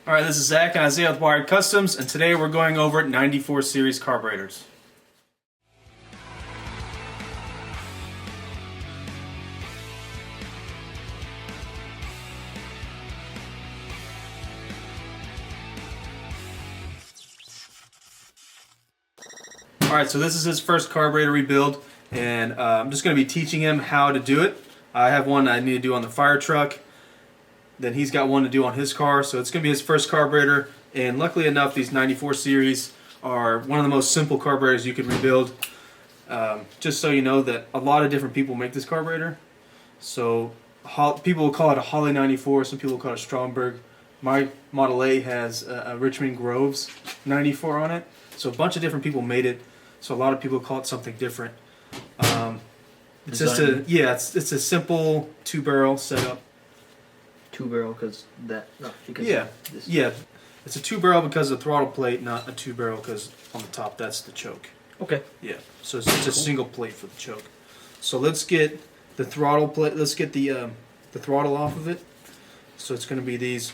Alright, this is Zach and Isaiah with Wired Customs, and today we're going over 94 series carburetors. Alright, so this is his first carburetor rebuild, and I'm just going to be teaching him how to do it. I have one I need to do on the fire truck. Then he's got one to do on his car, so it's going to be his first carburetor. And luckily enough, these 94 series are one of the most simple carburetors you can rebuild. Just so you know that a lot of different people make this carburetor. So people will call it a Holly 94, some people will call it Stromberg. My Model A has a Richmond Groves 94 on it. So a bunch of different people made it. So a lot of people call it something different. It's just it's a simple 2-barrel setup. 2-barrel because it's a 2-barrel because of the throttle plate, not a 2-barrel because on the top that's the choke. Okay. Yeah. So it's just a single plate for the choke. So let's get the throttle plate. Let's get the throttle off of it. So it's going to be these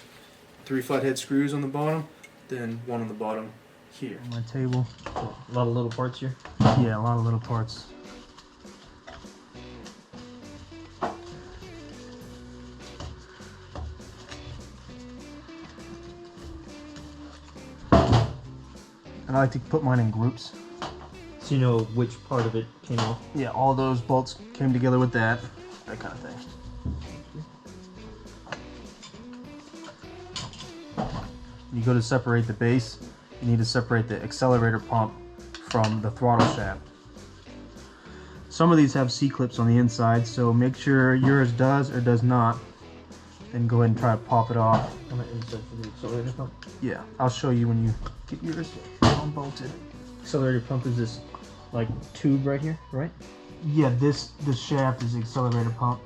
3 flathead screws on the bottom, then one on the bottom here. On my table. A lot of little parts here. Yeah, a lot of little parts. And I like to put mine in groups. So you know which part of it came off? Yeah, all those bolts came together with that kind of thing. You go to separate the base, you need to separate the accelerator pump from the throttle shaft. Some of these have C-clips on the inside, so make sure yours does or does not. Then go ahead and try to pop it off. On the inside for the accelerator pump? Yeah, I'll show you when you get yours unbolted. Accelerator pump is this like tube right here, right? Yeah, this shaft is the accelerator pump,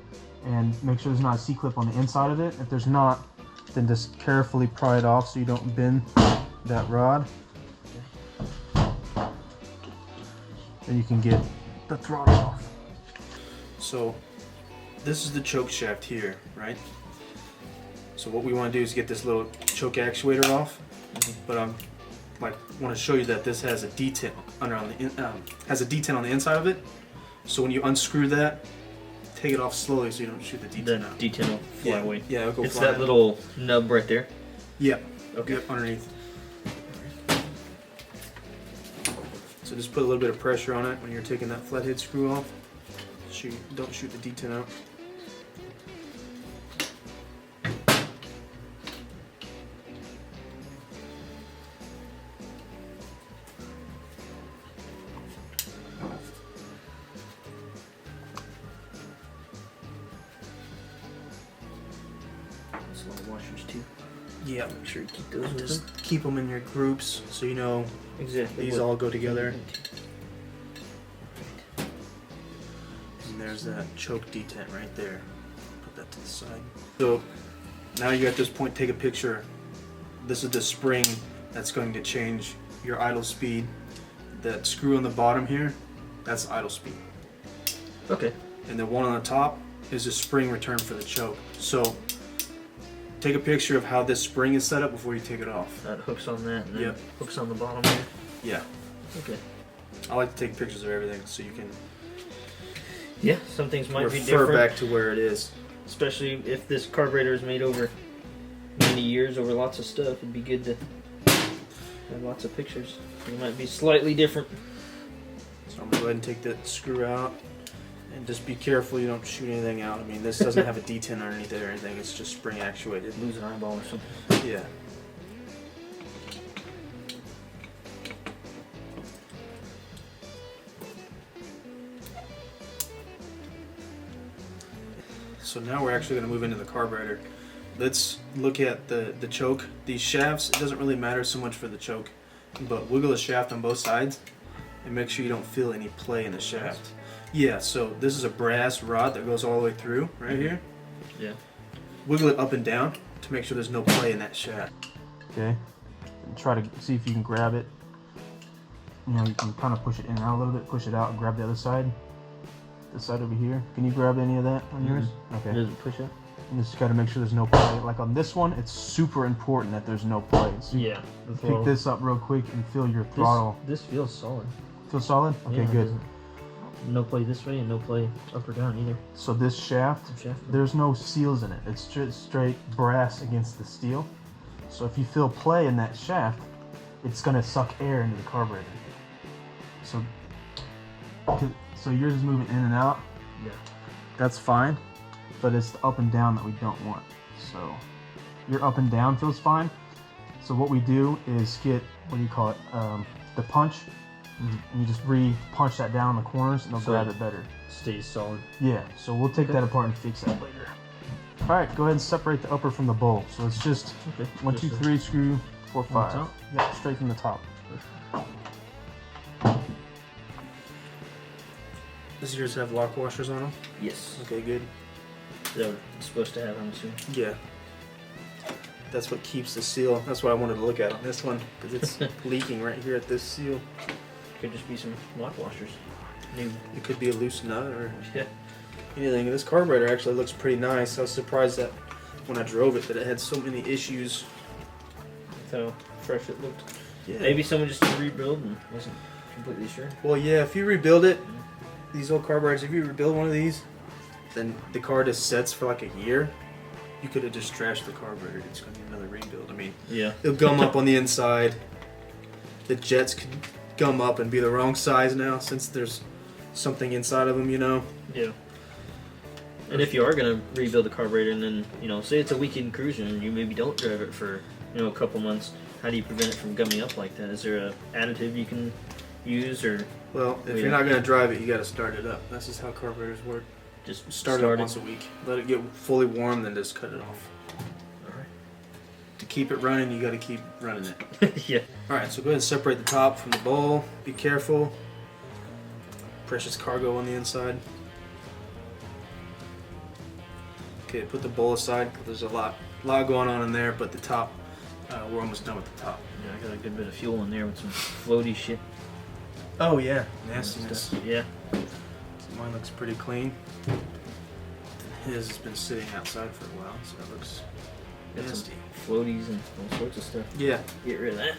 and make sure there's not a C-clip on the inside of it. If there's not, then just carefully pry it off so you don't bend that rod. Then you can get the throttle off. So this is the choke shaft here, right? So what we want to do is get this little choke actuator off, but I want to show you that this has a detent on the inside of it. So when you unscrew that, take it off slowly so you don't shoot the detent out. Detent will fly away. Yeah, it'll go it's fly that out. little nub right there. Yep. Okay. Yep, underneath. So just put a little bit of pressure on it when you're taking that flathead screw off. Don't shoot the detent out. There's a lot of washers too. Yeah. Make sure you keep those with Just them. keep them in your groups so you know Exactly. these all go together. And there's that choke detent right there. Put that to the side. So now you're at this point, take a picture. This is the spring that's going to change your idle speed. That screw on the bottom here, that's idle speed. Okay. And the one on the top is a spring return for the choke. So take a picture of how this spring is set up before you take it off. That hooks on that and then Yep. hooks on the bottom here. Yeah. Okay. I like to take pictures of everything so you can Yeah, some things might be refer different. back to where it is. Especially if this carburetor is made over many years, over lots of stuff, it'd be good to have lots of pictures. It might be slightly different. So I'm going to go ahead and take that screw out. And just be careful you don't shoot anything out. I mean, this doesn't have a detent underneath it or anything. It's just spring actuated. Lose an eyeball or something. Yeah. So now we're actually going to move into the carburetor. Let's look at the choke. These shafts, it doesn't really matter so much for the choke, but wiggle the shaft on both sides and make sure you don't feel any play in the shaft. Yeah, so this is a brass rod that goes all the way through right here. Yeah. Wiggle it up and down to make sure there's no play in that shaft. Okay. And try to see if you can grab it. You know, you can kind of push it in and out a little bit, push it out and grab the other side. This side over here. Can you grab any of that on yours? Okay. Does it push up? You just got to make sure there's no play. Like on this one, it's super important that there's no play. So Yeah. pick this up real quick and feel your throttle. This feels solid. Feel solid? Okay, Yeah, good. No play this way and no play up or down either. So this shaft, there's no seals in it. It's just straight brass against the steel. So if you feel play in that shaft, it's gonna suck air into the carburetor. So yours is moving in and out. Yeah. That's fine, but it's the up and down that we don't want. So your up and down feels fine. So what we do is get, what do you call it? The punch. And you just punch that down in the corners and it'll grab it better. Stays solid. Yeah, so we'll take that apart and fix that later. Alright, go ahead and separate the upper from the bowl. So it's just 1, 2, 3, screw, 4, 5. Yep, straight from the top. Does yours have lock washers on them? Yes. Okay, good. They're supposed to have, I'm assuming. Yeah. That's what keeps the seal. That's what I wanted to look at on this one, because it's leaking right here at this seal. Could just be some lock washers. New. It could be a loose nut or Yeah. anything. This carburetor actually looks pretty nice. I was surprised that when I drove it that it had so many issues. That's how fresh it looked. Yeah. Maybe someone just did rebuild and wasn't completely sure. Well, yeah, if you rebuild it, these old carburetors, if you rebuild one of these, then the car just sets for like a year. You could have just trashed the carburetor. It's going to be another rebuild. I mean, Yeah. it'll gum up on the inside. The jets could gum up and be the wrong size now since there's something inside of them, you know. Yeah. And if you are gonna rebuild the carburetor and then, say it's a weekend cruiser and you maybe don't drive it for, a couple months, how do you prevent it from gumming up like that? Is there a additive you can use or? Well, if you're not gonna drive it, you got to start it up. That's just how carburetors work. Just Start it once a week. Let it get fully warm, then just cut it off. Alright. To keep it running, you got to keep running it. Yeah. Alright, so go ahead and separate the top from the bowl. Be careful. Precious cargo on the inside. Okay, put the bowl aside. There's a lot going on in there, but the top, we're almost done with the top. Yeah, I got a good bit of fuel in there with some floaty shit. Oh yeah, nastiness. Yeah. So mine looks pretty clean. His has been sitting outside for a while, so it looks Got nasty. some floaties and all sorts of stuff. Yeah. Get rid of that.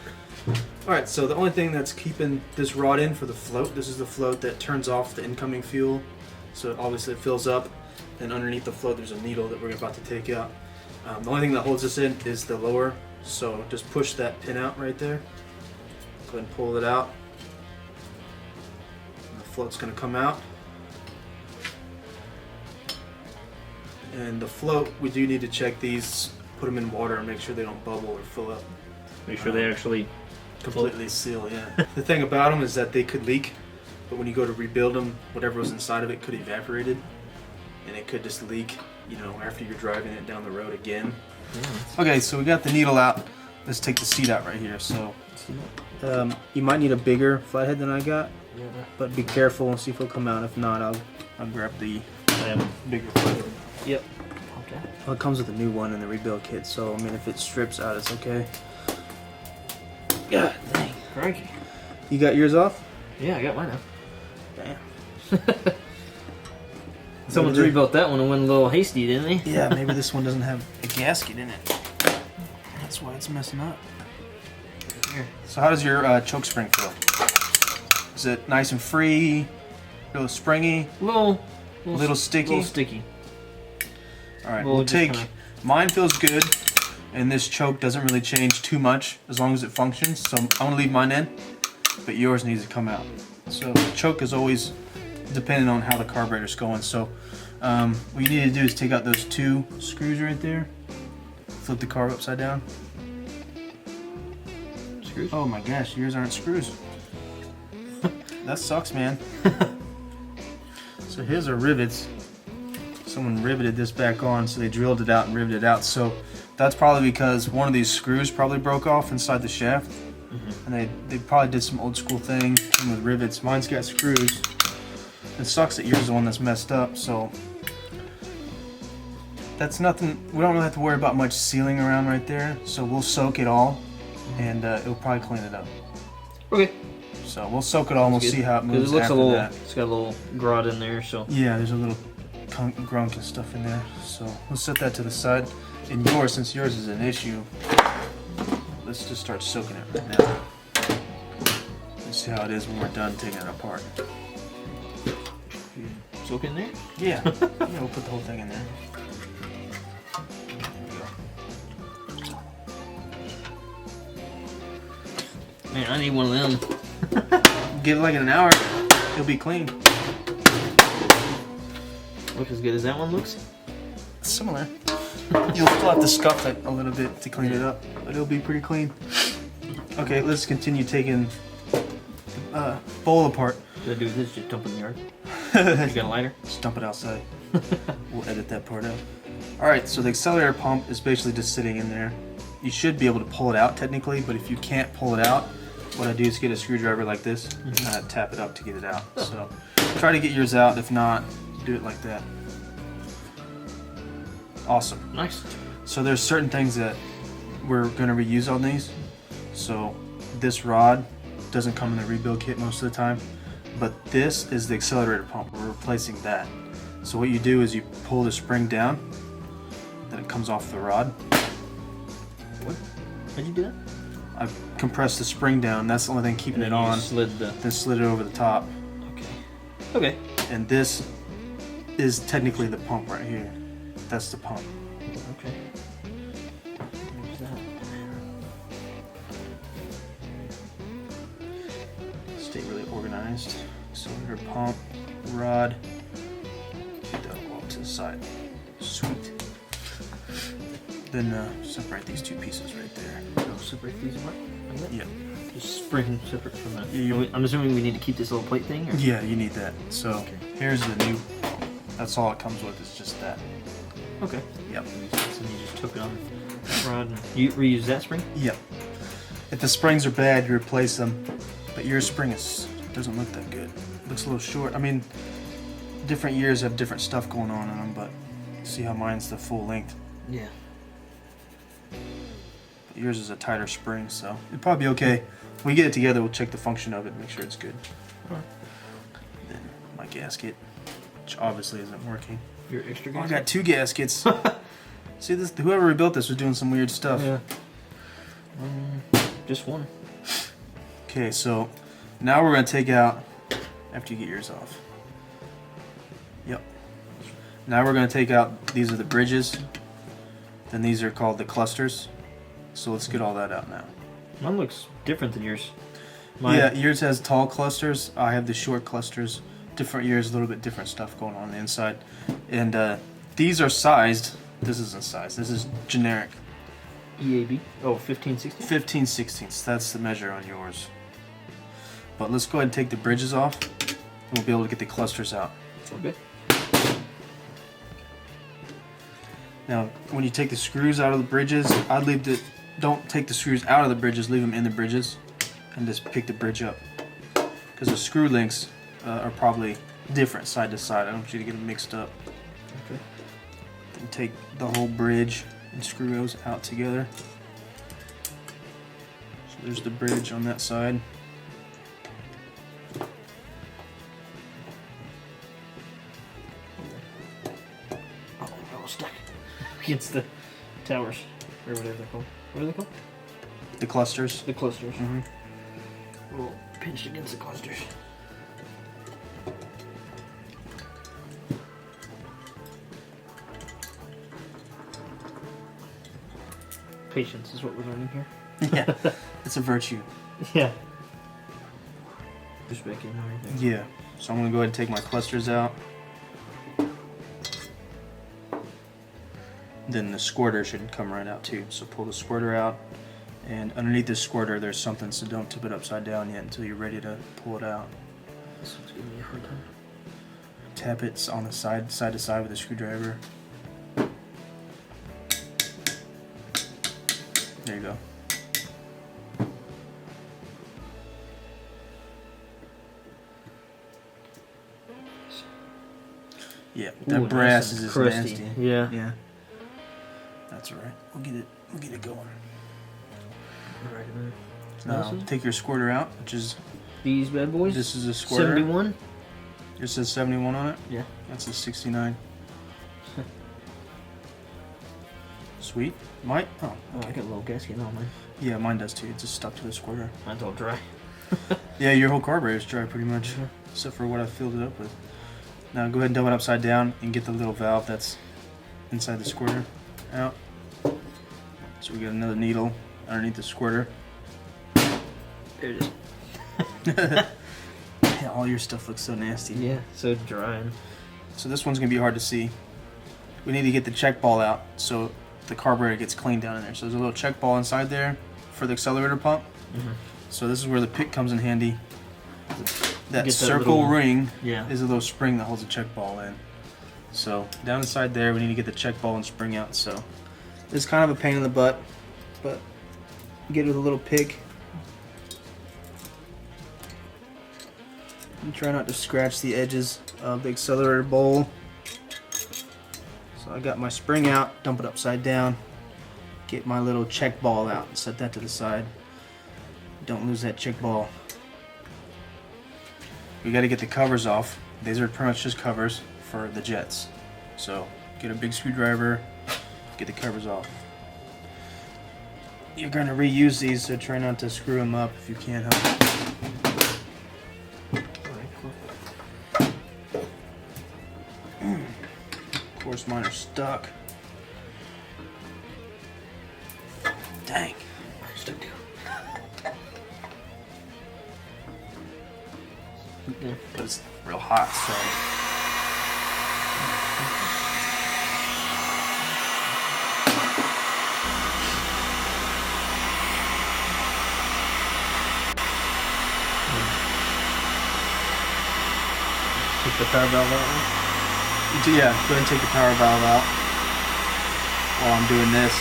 Alright, so the only thing that's keeping this rod in for the float, this is the float that turns off the incoming fuel. So obviously it fills up, and underneath the float there's a needle that we're about to take out. The only thing that holds this in is the lower, so just push that pin out right there. Go ahead and pull it out. And the float's going to come out. And the float, we do need to check these, put them in water and make sure they don't bubble or fill up. Make sure they actually Completely seal, yeah. The thing about them is that they could leak, but when you go to rebuild them, whatever was inside of it could evaporated, and it could just leak, after you're driving it down the road again. Okay, so we got the needle out. Let's take the seat out right here. So, you might need a bigger flathead than I got, but be careful and see if it'll come out. If not, I'll grab the bigger flathead. Yep. Okay. Well, it comes with a new one in the rebuild kit, so I mean, if it strips out, it's okay. God dang. Crikey. You got yours off? Yeah, I got mine out. Damn. Someone's rebuilt that one and went a little hasty, didn't they? Yeah, maybe this one doesn't have a gasket in it. That's why it's messing up. Here. So how does your choke spring feel? Is it nice and free? Real springy? Little sticky? Little sticky. Alright, we'll take... Mine feels good, and this choke doesn't really change too much as long as it functions. So I'm going to leave mine in, but yours needs to come out. So the choke is always depending on how the carburetor's going. So what you need to do is take out those 2 screws right there. Flip the car upside down. Screws? Oh my gosh, yours aren't screws. That sucks, man. So here's our rivets. Someone riveted this back on, so they drilled it out and riveted it out. So that's probably because one of these screws probably broke off inside the shaft. And they probably did some old school thing with rivets. Mine's got screws. It sucks that yours is the one that's messed up, so that's nothing. We don't really have to worry about much sealing around right there, so we'll soak it all, and it'll probably clean it up. Okay. So we'll soak it all and we'll see how it moves it looks after a little, that. It's got a little grot in there, so. Yeah, there's a little grunk and stuff in there. So we'll set that to the side. And yours, since yours is an issue, let's just start soaking it right now. Let's see how it is when we're done taking it apart. Soak in there? Yeah. Yeah, we'll put the whole thing in there. Man, I need one of them. Give it like an hour, it'll be clean. Look as good as that one looks? Similar. You'll still have to scuff it a little bit to clean it up, but it'll be pretty clean. Okay, let's continue taking the bowl apart. What I do with this? Just dump it in the yard? You got a lighter? Just dump it outside. We'll edit that part out. Alright, so the accelerator pump is basically just sitting in there. You should be able to pull it out technically, but if you can't pull it out, what I do is get a screwdriver like this and tap it up to get it out. So try to get yours out. If not, do it like that. Awesome. Nice. So there's certain things that we're going to reuse on these. So this rod doesn't come in the rebuild kit most of the time, but this is the accelerator pump. We're replacing that. So what you do is you pull the spring down, then it comes off the rod. What? How'd you do that? I compressed the spring down. That's the only thing keeping it on. Then slid it over the top. Okay. Okay. And this is technically the pump right here. That's the pump. Okay. Where's that? Stay really organized. Cylinder pump, rod. Get that all to the side. Sweet. Then separate these two pieces right there. Oh, separate these apart? Like that? Yeah. Just spring separate from that. Yeah, I'm assuming we need to keep this little plate thing? Or? Yeah, you need that. So Okay. here's the new pump. That's all it comes with, is just that. Okay. Yep. So you just took it on that rod and you reuse that spring? Yep. If the springs are bad, you replace them. But your spring doesn't look that good. It looks a little short. I mean, different years have different stuff going on in them, but see how mine's the full length. Yeah. But yours is a tighter spring, so it'll probably be okay. When we get it together, we'll check the function of it, make sure it's good. Alright. Then my gasket, which obviously isn't working. Your extra Oh, I gasket? got two gaskets. See, this, whoever rebuilt this was doing some weird stuff. Yeah. Just one. Okay, so now we're going to take out, after you get yours off. Yep. Now we're going to take out, these are the bridges. Then these are called the clusters. So let's get all that out now. Mine looks different than yours. Yeah, yours has tall clusters. I have the short clusters. Different years, a little bit different stuff going on the inside. And these are sized. This isn't sized. This is generic. EAB? Oh, 15/16? 15/16. That's the measure on yours. But let's go ahead and take the bridges off. And we'll be able to get the clusters out. Okay. Now, when you take the screws out of the bridges, I'd leave the... Don't take the screws out of the bridges. Leave them in the bridges. And just pick the bridge up. Because the screw links are probably different side to side. I don't want you to get them mixed up. Okay. Then take the whole bridge and screw those out together. So there's the bridge on that side. Oh, I was stuck against the towers, or whatever they're called. What are they called? The clusters. The clusters. Mm-hmm. A little pinched against the clusters. Patience is what we're learning here. Yeah, it's a virtue. Yeah. Just back in everything. Yeah. So I'm gonna go ahead and take my clusters out. Then the squirter should come right out too. So pull the squirter out, and underneath the squirter there's something, so don't tip it upside down yet until you're ready to pull it out. This one's giving me a hard time. Tap it on the side to side with a screwdriver. There you go. Yeah, that Ooh, brass nice and is just crusty. nasty. Yeah. Yeah. That's alright. We'll get it going. Right in there. Now Awesome. take your squirter out, which is These bad boys. this is a squirter. 71. It says 71 on it. Yeah. That's a 69. Sweet. Might. Oh, Oh, I got a little gasket on mine. yeah, mine does too. It just stuck to the squirter. Mine's all dry. Yeah, your whole carburetor's dry pretty much, except for what I filled it up with. Now go ahead and dump it upside down and get the little valve that's inside the squirter out. So we got another needle underneath the squirter. There it is. Yeah, all your stuff looks so nasty. Yeah, so dry. So this one's gonna be hard to see. We need to get the check ball out so the carburetor gets cleaned down in there. So there's a little check ball inside there for the accelerator pump. Mm-hmm. So this is where the pick comes in handy. That Get that circle little- ring Yeah. is a little spring that holds the check ball in. So down inside there, we need to get the check ball and spring out. So it's kind of a pain in the butt, but get it with a little pick. And try not to scratch the edges of the accelerator bowl. So I got my spring out, dump it upside down, get my little check ball out, and set that to the side. Don't lose that check ball. We got to get the covers off. These are pretty much just covers for the jets. So get a big screwdriver, get the covers off. You're going to reuse these, so try not to screw them up if you can help it. Of course, mine are stuck. Dang. Stuck too. Yeah. But it's real hot, so. Take the power valve out. Yeah, go ahead and take the power valve out while I'm doing this.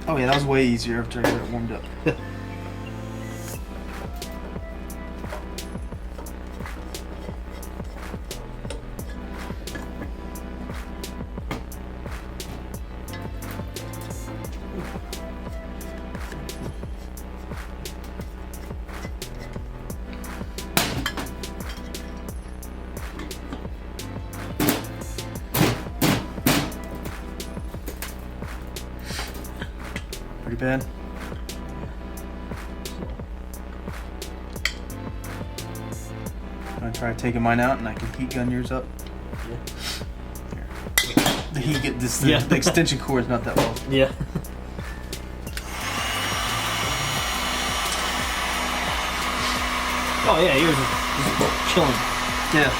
Oh yeah, that was way easier after I got it warmed up. Pretty bad. I'm gonna try taking mine out, and I can heat gun yours up. Yeah. Here. The heat get this. Yeah. The extension cord is not that well. Yeah. Oh yeah, yours is chilling. Yeah.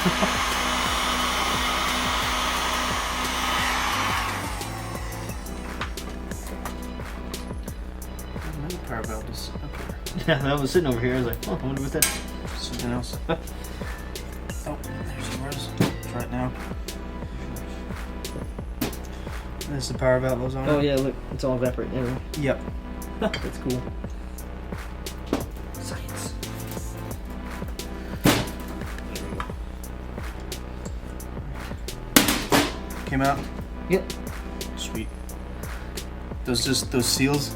Another power valve just up here. Yeah, that was sitting over here. I was like, oh, I wonder what that. Something else. Oh, there's yours. Try it now. There's the power valve goes on. Oh yeah, look, it's all evaporating everywhere. Yep. That's cool. Science. Came out. Yep. Sweet. Those seals.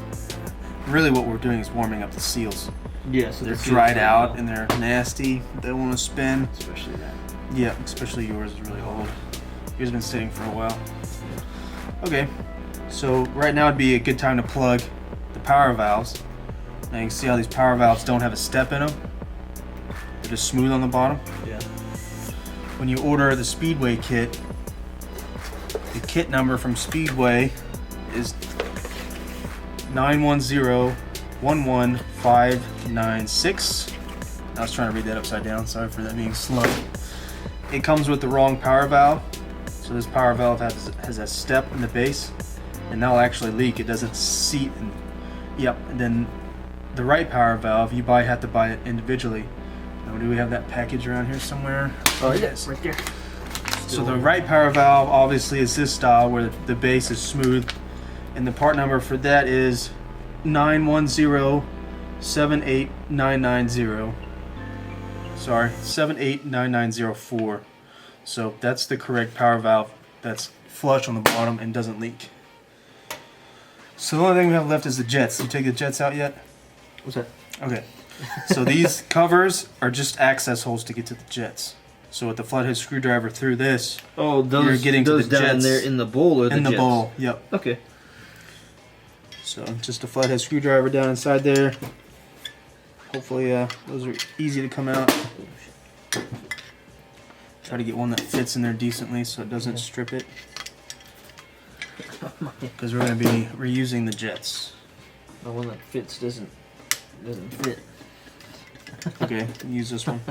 Really, what we're doing is warming up the seals. Yeah, so They're the dried seals out are- and they're nasty. They don't want to spin. especially that. Yeah, especially yours is really old. Yours has been sitting for a while. Okay, so right now would be a good time to plug the power valves. Now you can see how these power valves don't have a step in them. They're just smooth on the bottom. Yeah. When you order the Speedway kit, the kit number from Speedway is 910-11596. I was trying to read that upside down. Sorry for that being slow. It comes with the wrong power valve. So this power valve has a step in the base, and that'll actually leak. It doesn't seat. Yep. And then the right power valve, you have to buy it individually. Now, do we have that package around here somewhere? Oh, it yeah, is. right there. So the right power valve obviously is this style where the base is smooth, and the part number for that is 910-78990. Sorry, 789904. So that's the correct power valve that's flush on the bottom and doesn't leak. So the only thing we have left is the jets. You take the jets out yet? What's that? Okay. So these covers are just access holes to get to the jets. So with the flathead screwdriver through this, Oh, those, you're getting to those the down jets there in the bowl or in the jets? bowl. Yep. Okay. So just a flathead screwdriver down inside there. Hopefully those are easy to come out. Try to get one that fits in there decently so it doesn't strip it. Because we're going to be reusing the jets. The one that fits doesn't fit. Okay, use this one.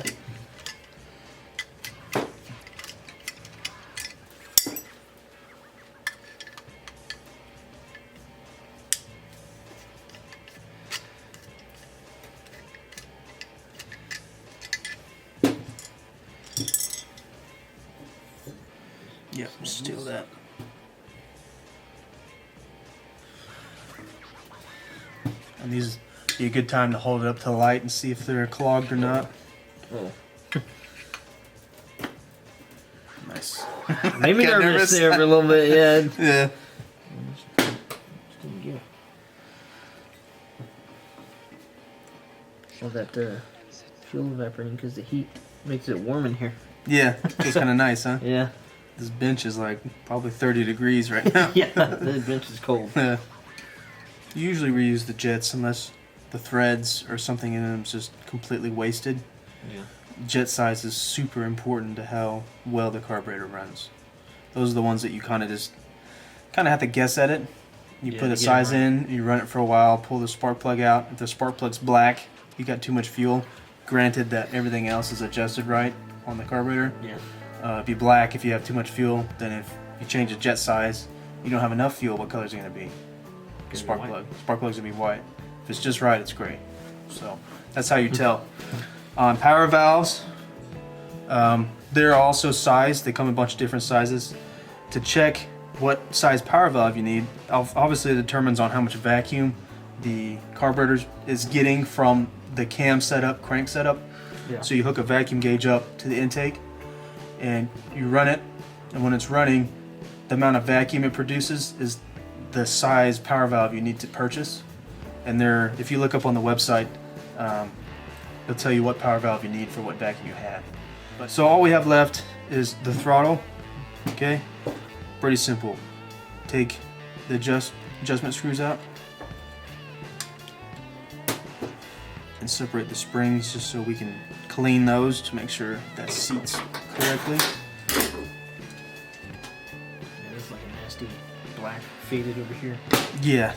Yep, steal that. And these be a good time to hold it up to the light and see if they're clogged or not. Oh. Nice. Made me Got nervous nervous. there for a little bit, yeah. Yeah. All that fuel evaporating because the heat makes it warm in here. Yeah, feels kind of nice, huh? Yeah. This bench is like probably 30 degrees right now. Yeah, the bench is cold. Yeah. You usually reuse the jets unless the threads or something in them is just completely wasted. Yeah. Jet size is super important to how well the carburetor runs. Those are the ones that you kind of have to guess at it. You Yeah, put to a get it size right. in, you run it for a while, pull the spark plug out. If the spark plug's black, you got too much fuel. Granted that everything else is adjusted right on the carburetor. Yeah. It'd be black if you have too much fuel. Then if you change the jet size, you don't have enough fuel, what color is it going to be? Spark plug. Spark plug's going to be white. If it's just right, it's gray. So that's how you tell. On power valves, they're also sized. They come in a bunch of different sizes. To check what size power valve you need, obviously it determines on how much vacuum the carburetor is getting from the cam setup, crank setup. Yeah. So you hook a vacuum gauge up to the intake and you run it, and when it's running, the amount of vacuum it produces is the size power valve you need to purchase. And if you look up on the website, it'll tell you what power valve you need for what vacuum you have. So all we have left is the throttle. Okay, pretty simple. Take the adjustment screws out and separate the springs just so we can clean those to make sure that seats correctly. Yeah, there's like a nasty black faded over here. Yeah.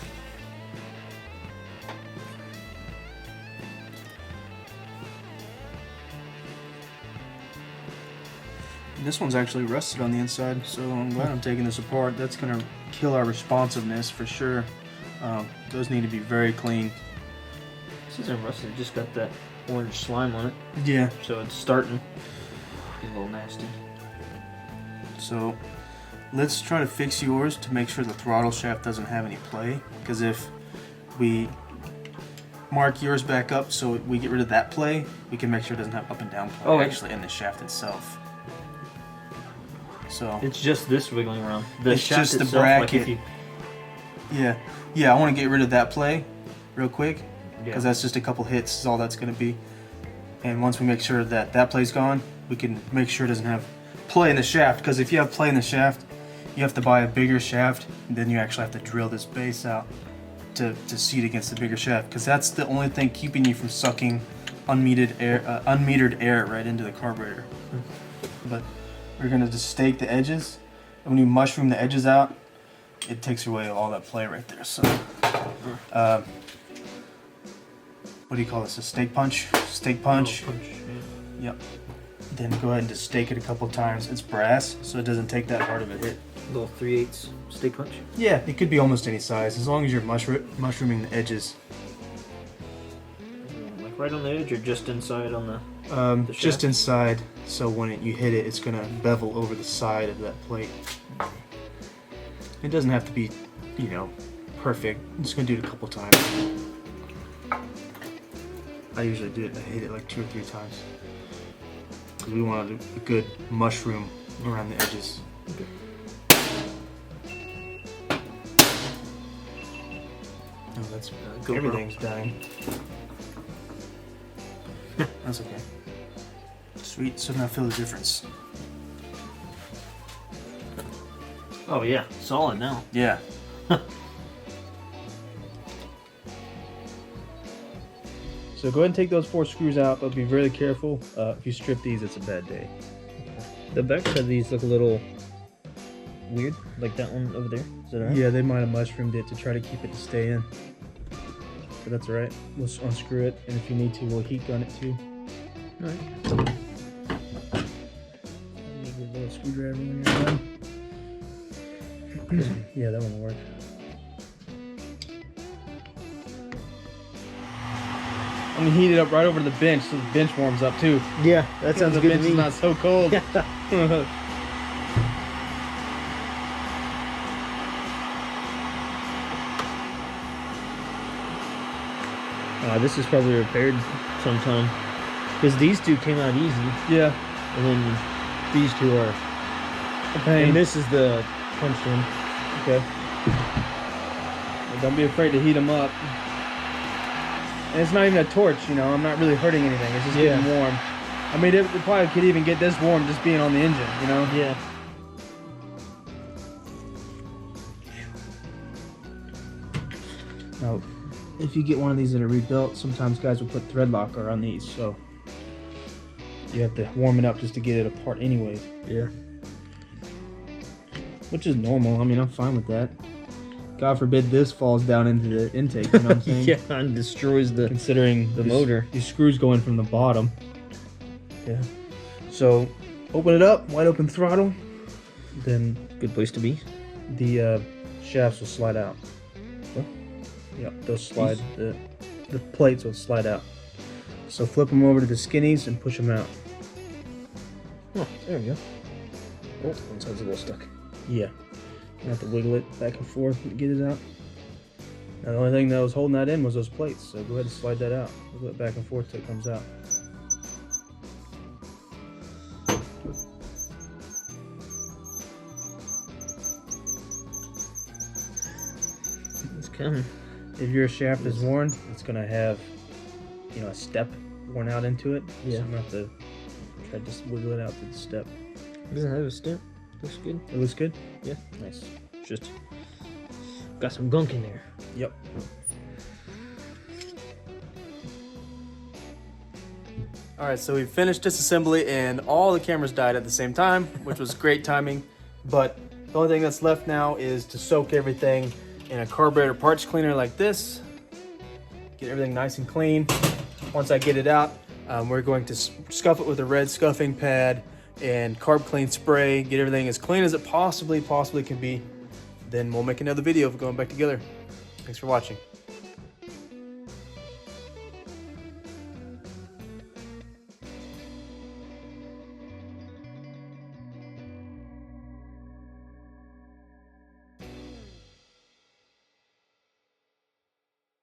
This one's actually rusted on the inside, so I'm glad I'm taking this apart. That's going to kill our responsiveness for sure. Those need to be very clean. This isn't rusted, it just got that orange slime on it. Yeah. So it's starting. Get a little nasty. So let's try to fix yours to make sure the throttle shaft doesn't have any play. Because if we mark yours back up so we get rid of that play, we can make sure it doesn't have up and down play actually in the shaft itself. So It's just this wiggling around. The It's shaft just the itself, like if bracket. Yeah, I want to get rid of that play real quick because Yeah. that's just a couple hits is all that's going to be. And once we make sure that that play's gone, we can make sure it doesn't have play in the shaft, because if you have play in the shaft, you have to buy a bigger shaft, and then you actually have to drill this base out to seat against the bigger shaft, because that's the only thing keeping you from sucking unmetered air right into the carburetor. But we're going to just stake the edges, and when you mushroom the edges out, it takes away all that play right there. So what do you call this, a stake punch? Stake punch. Yep. Then go ahead and just stake it a couple times. It's brass, so it doesn't take that hard of a hit. Little 3/8 stake punch. Yeah, it could be almost any size, as long as you're mushrooming the edges. Like right on the edge or just inside on the Just shaft? inside, so when you hit it, it's gonna bevel over the side of that plate. It doesn't have to be, perfect. I'm just gonna do it a couple times. I usually do it. I hit it like 2 or 3 times. Because we want a good mushroom around the edges. Okay. Oh, that's GoPro. everything's dying. That's okay. Just Sweet, so now feel the difference. Oh yeah, solid now. Yeah. So go ahead and take those 4 screws out, but be really careful. If you strip these, it's a bad day. The backs of these look a little weird, like that one over there. Is that alright? Yeah, they might have mushroomed it to try to keep it to stay in. But that's alright. We'll unscrew it, and if you need to, we'll heat gun it too. Alright. Use a little screwdriver when you're done. Yeah, that one will work. I'm gonna heat it up right over to the bench so the bench warms up too. Yeah, that sounds the good bench to me. is not so cold. This is probably repaired sometime. Because these two came out easy, Yeah, and then these two are. a pain. And this is the punch in. Okay. Well, don't be afraid to heat them up. And it's not even a torch, you know. I'm not really hurting anything. It's just getting warm. I mean, it probably could even get this warm just being on the engine, you know. Yeah. Now, if you get one of these that are rebuilt, sometimes guys will put thread locker on these, so you have to warm it up just to get it apart anyways. Yeah. Which is normal. I mean, I'm fine with that. God forbid this falls down into the intake, you know what I'm saying? Yeah, and destroys the Considering the motor. These screws go in from the bottom. Yeah. So, open it up, wide open throttle. Then Good place to be. the shafts will slide out. Yep, they'll slide. The plates will slide out. So flip them over to the skinnies and push them out. Oh, there we go. Oh, one side's a little stuck. Yeah. You have to wiggle it back and forth to get it out. Now the only thing that was holding that in was those plates, so go ahead and slide that out. Wiggle it back and forth till it comes out. It's coming. If your shaft is worn, it's gonna have, you know, a step worn out into it. Yeah. So I'm gonna have to try to just wiggle it out to the step. Doesn't have a stamp. Looks good. It looks good? Yeah. Nice. Just got some gunk in there. Yep. Alright, so we finished disassembly and all the cameras died at the same time, which was great timing. But the only thing that's left now is to soak everything in a carburetor parts cleaner like this. Get everything nice and clean. Once I get it out, we're going to scuff it with a red scuffing pad and carb clean spray. Get everything as clean as it possibly can be. Then we'll make another video of going back together. Thanks for watching.